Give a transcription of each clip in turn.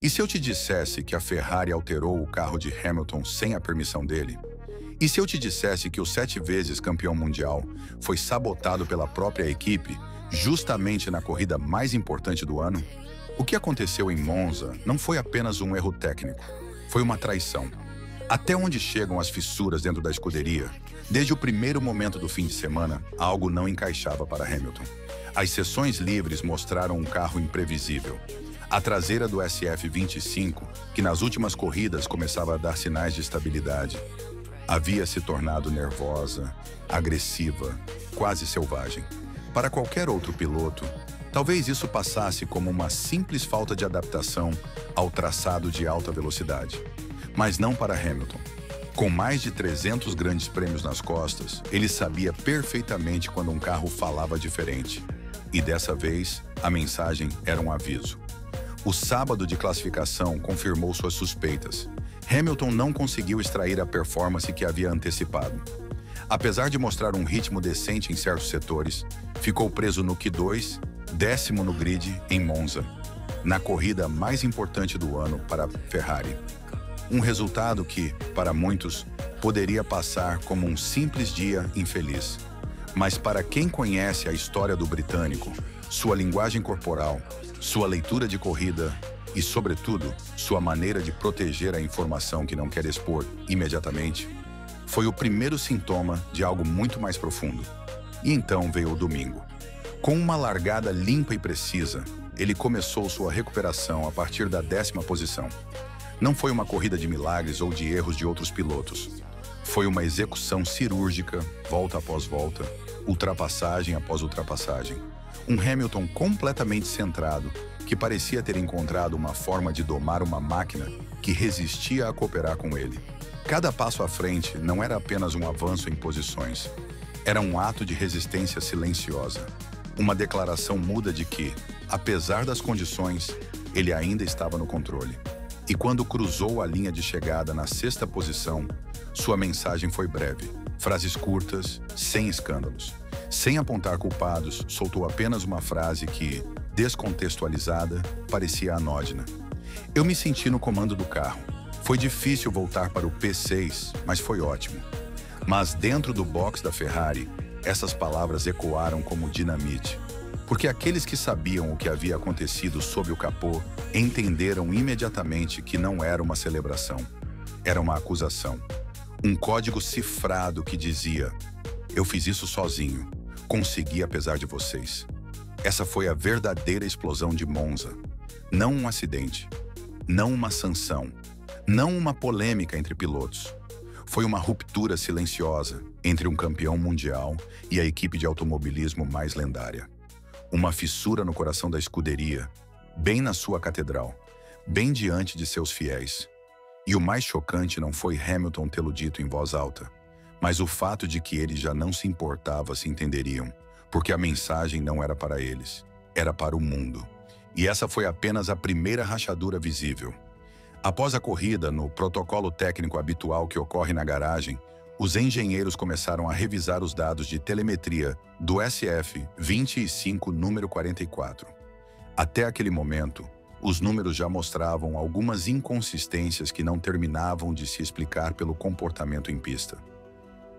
E se eu te dissesse que a Ferrari alterou o carro de Hamilton sem a permissão dele? E se eu te dissesse que o 7 vezes campeão mundial foi sabotado pela própria equipe justamente na corrida mais importante do ano? O que aconteceu em Monza não foi apenas um erro técnico, foi uma traição. Até onde chegam as fissuras dentro da escuderia? Desde o primeiro momento do fim de semana, algo não encaixava para Hamilton. As sessões livres mostraram um carro imprevisível. A traseira do SF25, que nas últimas corridas começava a dar sinais de estabilidade, havia se tornado nervosa, agressiva, quase selvagem. Para qualquer outro piloto, talvez isso passasse como uma simples falta de adaptação ao traçado de alta velocidade. Mas não para Hamilton. Com mais de 300 grandes prêmios nas costas, ele sabia perfeitamente quando um carro falava diferente. E dessa vez, a mensagem era um aviso. O sábado de classificação confirmou suas suspeitas. Hamilton não conseguiu extrair a performance que havia antecipado. Apesar de mostrar um ritmo decente em certos setores, ficou preso no Q2, 10º no grid em Monza, na corrida mais importante do ano para a Ferrari. Um resultado que, para muitos, poderia passar como um simples dia infeliz. Mas para quem conhece a história do britânico, sua linguagem corporal, sua leitura de corrida e, sobretudo, sua maneira de proteger a informação que não quer expor imediatamente, foi o primeiro sintoma de algo muito mais profundo. E então veio o domingo. Com uma largada limpa e precisa, ele começou sua recuperação a partir da 10ª posição. Não foi uma corrida de milagres ou de erros de outros pilotos. Foi uma execução cirúrgica, volta após volta, ultrapassagem após ultrapassagem. Um Hamilton completamente centrado, que parecia ter encontrado uma forma de domar uma máquina que resistia a cooperar com ele. Cada passo à frente não era apenas um avanço em posições. Era um ato de resistência silenciosa. Uma declaração muda de que, apesar das condições, ele ainda estava no controle. E quando cruzou a linha de chegada na 6ª posição, sua mensagem foi breve. Frases curtas, sem escândalos. Sem apontar culpados, soltou apenas uma frase que, descontextualizada, parecia anódina. Eu me senti no comando do carro. Foi difícil voltar para o P6, mas foi ótimo. Mas dentro do box da Ferrari, essas palavras ecoaram como dinamite. Porque aqueles que sabiam o que havia acontecido sob o capô entenderam imediatamente que não era uma celebração. Era uma acusação. Um código cifrado que dizia: eu fiz isso sozinho, consegui apesar de vocês. Essa foi a verdadeira explosão de Monza. Não um acidente, não uma sanção, não uma polêmica entre pilotos. Foi uma ruptura silenciosa entre um campeão mundial e a equipe de automobilismo mais lendária. Uma fissura no coração da escuderia, bem na sua catedral, bem diante de seus fiéis. E o mais chocante não foi Hamilton tê-lo dito em voz alta, mas o fato de que ele já não se importava se entenderiam, porque a mensagem não era para eles, era para o mundo. E essa foi apenas a primeira rachadura visível. Após a corrida, no protocolo técnico habitual que ocorre na garagem, os engenheiros começaram a revisar os dados de telemetria do SF25 número 44. Até aquele momento, os números já mostravam algumas inconsistências que não terminavam de se explicar pelo comportamento em pista.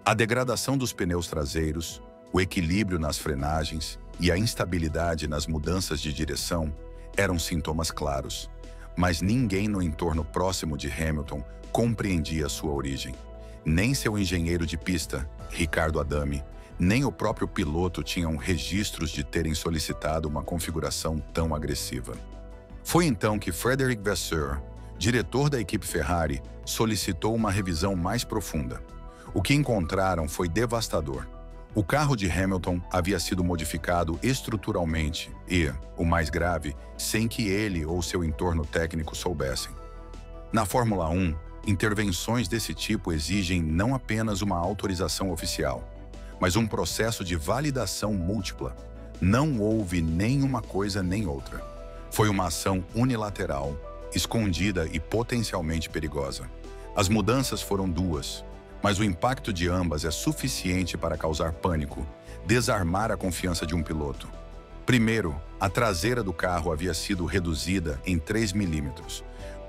A degradação dos pneus traseiros, o equilíbrio nas frenagens e a instabilidade nas mudanças de direção eram sintomas claros, mas ninguém no entorno próximo de Hamilton compreendia sua origem. Nem seu engenheiro de pista, Ricardo Adami, nem o próprio piloto tinham registros de terem solicitado uma configuração tão agressiva. Foi então que Frederic Vasseur, diretor da equipe Ferrari, solicitou uma revisão mais profunda. O que encontraram foi devastador. O carro de Hamilton havia sido modificado estruturalmente e, o mais grave, sem que ele ou seu entorno técnico soubessem. Na Fórmula 1, intervenções desse tipo exigem não apenas uma autorização oficial, mas um processo de validação múltipla. Não houve nem uma coisa nem outra. Foi uma ação unilateral, escondida e potencialmente perigosa. As mudanças foram duas, mas o impacto de ambas é suficiente para causar pânico, desarmar a confiança de um piloto. Primeiro, a traseira do carro havia sido reduzida em 3 milímetros,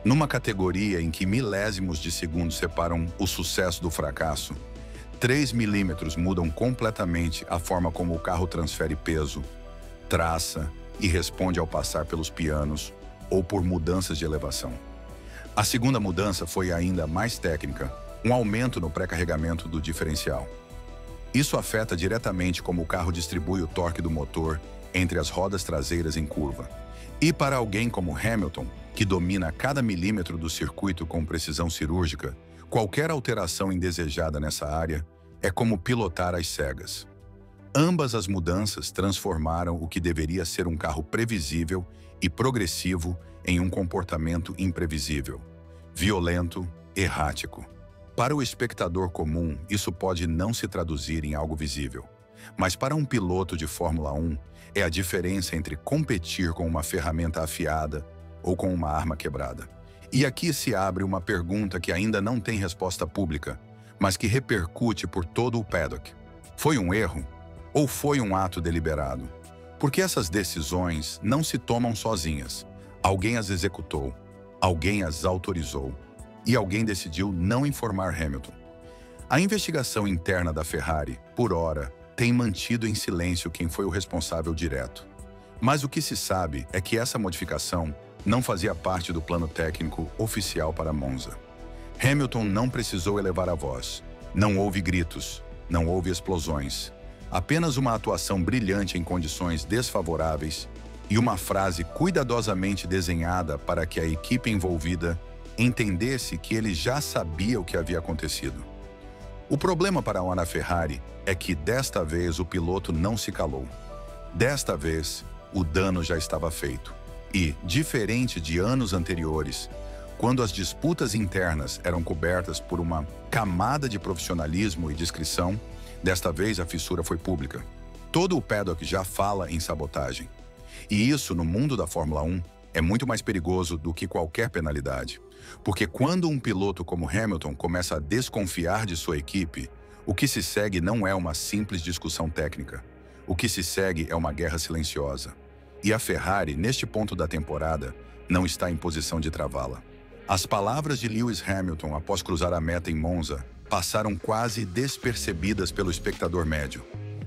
Numa categoria em que milésimos de segundo separam o sucesso do fracasso, 3 milímetros mudam completamente a forma como o carro transfere peso, traça e responde ao passar pelos pianos ou por mudanças de elevação. A segunda mudança foi ainda mais técnica, um aumento no pré-carregamento do diferencial. Isso afeta diretamente como o carro distribui o torque do motor entre as rodas traseiras em curva. E para alguém como Hamilton, que domina cada milímetro do circuito com precisão cirúrgica, qualquer alteração indesejada nessa área é como pilotar às cegas. Ambas as mudanças transformaram o que deveria ser um carro previsível e progressivo em um comportamento imprevisível, violento, errático. Para o espectador comum, isso pode não se traduzir em algo visível. Mas para um piloto de Fórmula 1, é a diferença entre competir com uma ferramenta afiada ou com uma arma quebrada. E aqui se abre uma pergunta que ainda não tem resposta pública, mas que repercute por todo o paddock. Foi um erro? Ou foi um ato deliberado? Porque essas decisões não se tomam sozinhas. Alguém as executou, alguém as autorizou e alguém decidiu não informar Hamilton. A investigação interna da Ferrari, por hora, tem mantido em silêncio quem foi o responsável direto. Mas o que se sabe é que essa modificação não fazia parte do plano técnico oficial para Monza. Hamilton não precisou elevar a voz. Não houve gritos, não houve explosões. Apenas uma atuação brilhante em condições desfavoráveis e uma frase cuidadosamente desenhada para que a equipe envolvida entendesse que ele já sabia o que havia acontecido. O problema para a Ferrari é que desta vez o piloto não se calou. Desta vez, o dano já estava feito. E, diferente de anos anteriores, quando as disputas internas eram cobertas por uma camada de profissionalismo e discrição, desta vez a fissura foi pública. Todo o paddock já fala em sabotagem. E isso, no mundo da Fórmula 1, é muito mais perigoso do que qualquer penalidade. Porque quando um piloto como Hamilton começa a desconfiar de sua equipe, o que se segue não é uma simples discussão técnica. O que se segue é uma guerra silenciosa. E a Ferrari, neste ponto da temporada, não está em posição de travá-la. As palavras de Lewis Hamilton após cruzar a meta em Monza passaram quase despercebidas pelo espectador médio.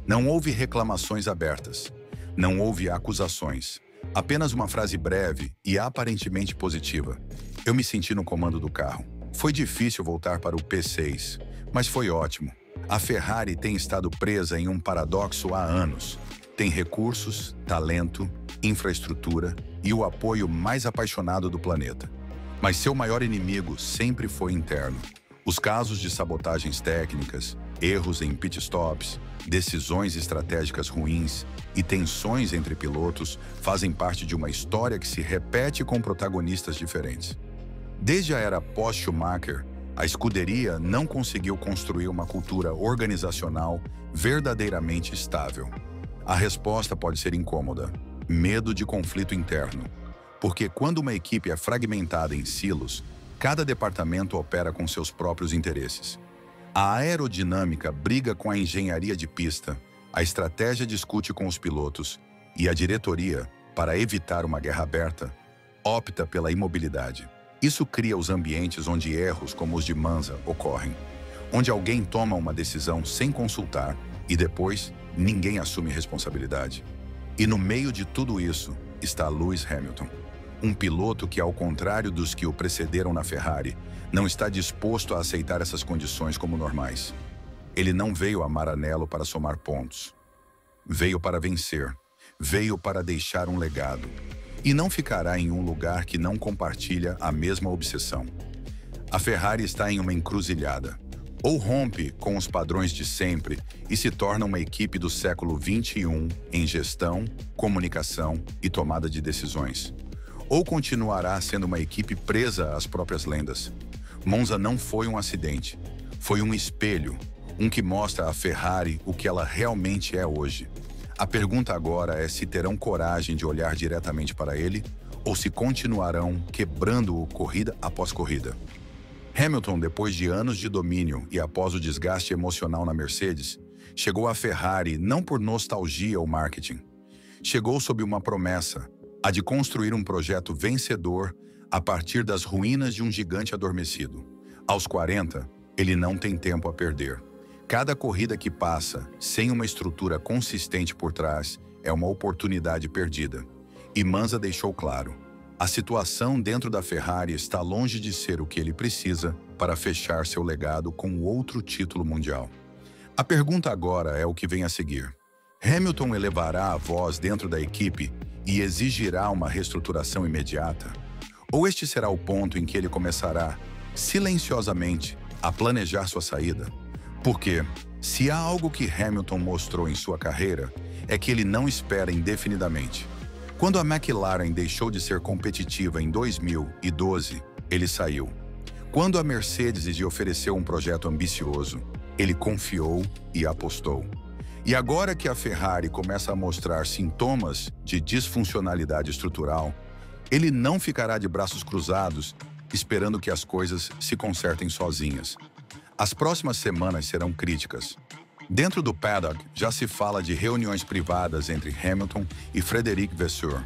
Não houve reclamações abertas. Não houve acusações. Apenas uma frase breve e aparentemente positiva. Eu me senti no comando do carro. Foi difícil voltar para o P6, mas foi ótimo. A Ferrari tem estado presa em um paradoxo há anos. Tem recursos, talento, infraestrutura e o apoio mais apaixonado do planeta. Mas seu maior inimigo sempre foi interno. Os casos de sabotagens técnicas, erros em pitstops, decisões estratégicas ruins e tensões entre pilotos fazem parte de uma história que se repete com protagonistas diferentes. Desde a era pós-Schumacher, a escuderia não conseguiu construir uma cultura organizacional verdadeiramente estável. A resposta pode ser incômoda: medo de conflito interno. Porque quando uma equipe é fragmentada em silos, cada departamento opera com seus próprios interesses. A aerodinâmica briga com a engenharia de pista, a estratégia discute com os pilotos e a diretoria, para evitar uma guerra aberta, opta pela imobilidade. Isso cria os ambientes onde erros como os de Monza ocorrem, onde alguém toma uma decisão sem consultar e depois ninguém assume responsabilidade. E no meio de tudo isso está Lewis Hamilton, um piloto que, ao contrário dos que o precederam na Ferrari, não está disposto a aceitar essas condições como normais. Ele não veio a Maranello para somar pontos. Veio para vencer. Veio para deixar um legado. E não ficará em um lugar que não compartilha a mesma obsessão. A Ferrari está em uma encruzilhada. Ou rompe com os padrões de sempre e se torna uma equipe do século XXI em gestão, comunicação e tomada de decisões. Ou continuará sendo uma equipe presa às próprias lendas. Monza não foi um acidente. Foi um espelho, um que mostra à Ferrari o que ela realmente é hoje. A pergunta agora é se terão coragem de olhar diretamente para ele ou se continuarão quebrando-o corrida após corrida. Hamilton, depois de anos de domínio e após o desgaste emocional na Mercedes, chegou à Ferrari não por nostalgia ou marketing. Chegou sob uma promessa, a de construir um projeto vencedor a partir das ruínas de um gigante adormecido. Aos 40, ele não tem tempo a perder. Cada corrida que passa, sem uma estrutura consistente por trás, é uma oportunidade perdida. E Manza deixou claro: a situação dentro da Ferrari está longe de ser o que ele precisa para fechar seu legado com outro título mundial. A pergunta agora é o que vem a seguir. Hamilton elevará a voz dentro da equipe e exigirá uma reestruturação imediata? Ou este será o ponto em que ele começará, silenciosamente, a planejar sua saída? Porque, se há algo que Hamilton mostrou em sua carreira, é que ele não espera indefinidamente. Quando a McLaren deixou de ser competitiva em 2012, ele saiu. Quando a Mercedes lhe ofereceu um projeto ambicioso, ele confiou e apostou. E agora que a Ferrari começa a mostrar sintomas de disfuncionalidade estrutural, ele não ficará de braços cruzados, esperando que as coisas se consertem sozinhas. As próximas semanas serão críticas. Dentro do paddock, já se fala de reuniões privadas entre Hamilton e Frederic Vasseur.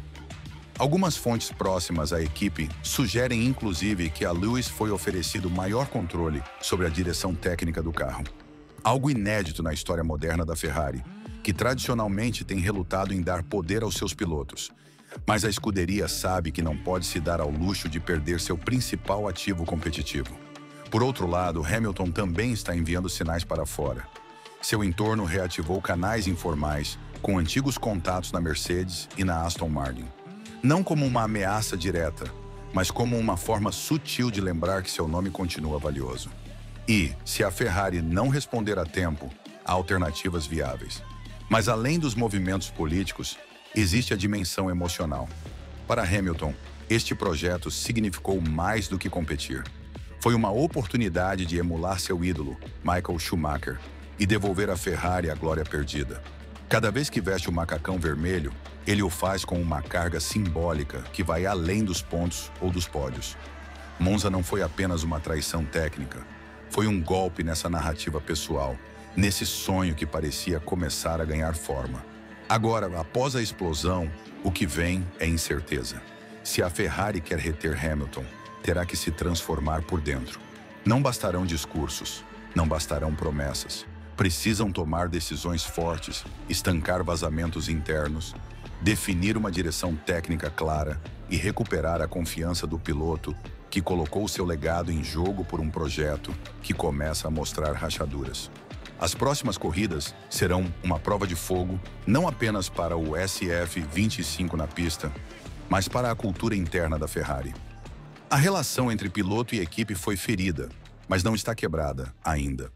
Algumas fontes próximas à equipe sugerem inclusive que a Lewis foi oferecido maior controle sobre a direção técnica do carro. Algo inédito na história moderna da Ferrari, que tradicionalmente tem relutado em dar poder aos seus pilotos. Mas a escuderia sabe que não pode se dar ao luxo de perder seu principal ativo competitivo. Por outro lado, Hamilton também está enviando sinais para fora. Seu entorno reativou canais informais com antigos contatos na Mercedes e na Aston Martin. Não como uma ameaça direta, mas como uma forma sutil de lembrar que seu nome continua valioso. E, se a Ferrari não responder a tempo, há alternativas viáveis. Mas além dos movimentos políticos, existe a dimensão emocional. Para Hamilton, este projeto significou mais do que competir. Foi uma oportunidade de emular seu ídolo, Michael Schumacher, e devolver à Ferrari a glória perdida. Cada vez que veste o macacão vermelho, ele o faz com uma carga simbólica que vai além dos pontos ou dos pódios. Monza não foi apenas uma traição técnica, foi um golpe nessa narrativa pessoal, nesse sonho que parecia começar a ganhar forma. Agora, após a explosão, o que vem é incerteza. Se a Ferrari quer reter Hamilton, terá que se transformar por dentro. Não bastarão discursos, não bastarão promessas. Precisam tomar decisões fortes, estancar vazamentos internos, definir uma direção técnica clara e recuperar a confiança do piloto que colocou seu legado em jogo por um projeto que começa a mostrar rachaduras. As próximas corridas serão uma prova de fogo não apenas para o SF25 na pista, mas para a cultura interna da Ferrari. A relação entre piloto e equipe foi ferida, mas não está quebrada ainda.